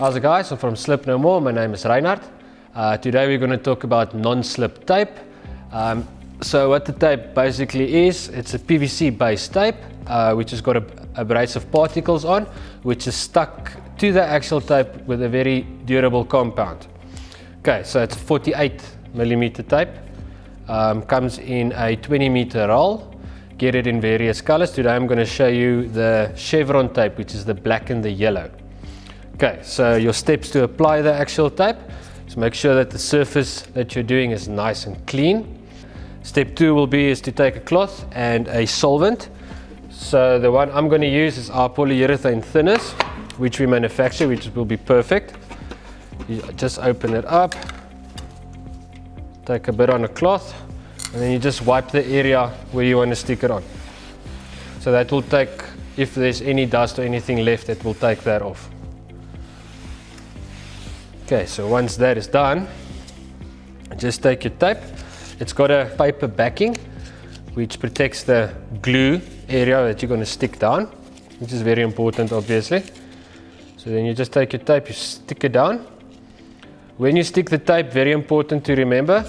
How's it guys? I'm from Slip No More. My name is Reinhard. Today we're going to talk about non-slip tape. So what the tape basically is, it's a PVC based tape which has got abrasive particles on, which is stuck to the actual tape with a very durable compound. Okay, so it's 48mm tape, comes in a 20-meter roll. Get it in various colors. Today I'm going to show you the chevron tape, which is the black and the yellow. Okay, so your steps to apply the actual tape. So make sure that the surface that you're doing is nice and clean. Step 2 will be to take a cloth and a solvent. So the one I'm going to use is our polyurethane thinners, which we manufacture, which will be perfect. You just open it up, take a bit on a cloth, and then you just wipe the area where you want to stick it on. So that will take, if there's any dust or anything left, it will take that off. Okay, so once that is done, just take your tape. It's got a paper backing which protects the glue area that you're going to stick down, which is very important obviously. So then you just take your tape, you stick it down. When you stick the tape, very important to remember,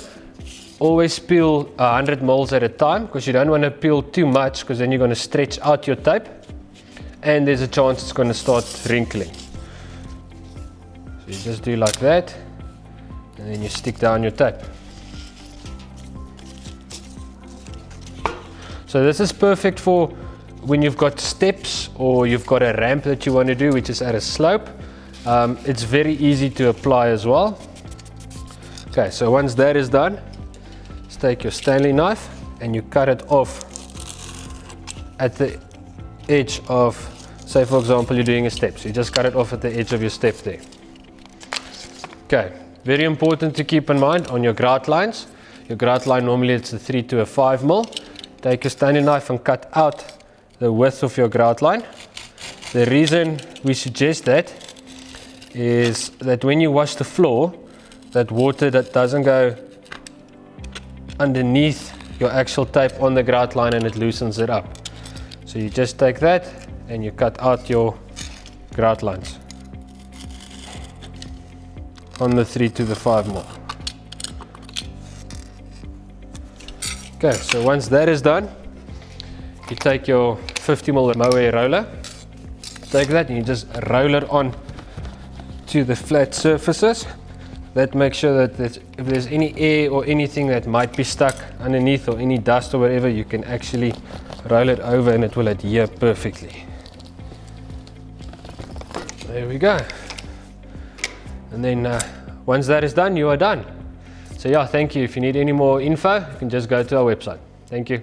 always peel 100 mils at a time, because you don't want to peel too much, because then you're going to stretch out your tape and there's a chance it's going to start wrinkling. So you just do like that, and then you stick down your tape. So this is perfect for when you've got steps or you've got a ramp that you want to do which is at a slope. It's very easy to apply as well. Okay, so once that is done, just take your Stanley knife and you cut it off at the edge of, say for example you're doing a step, so you just cut it off at the edge of your step there. Okay, very important to keep in mind on your grout lines. Your grout line normally it's a 3 to a 5 mil. Take your Stanley knife and cut out the width of your grout line. The reason we suggest that is that when you wash the floor, that water that doesn't go underneath your actual tape on the grout line and it loosens it up. So you just take that and you cut out your grout lines on the 3 to the 5 mil. Okay, so once that is done, you take your 50 mil mohair roller, take that and you just roll it on to the flat surfaces. That makes sure that if there's any air or anything that might be stuck underneath or any dust or whatever, you can actually roll it over and it will adhere perfectly. There we go. And then once that is done, you are done. So yeah, thank you. If you need any more info, you can just go to our website. Thank you.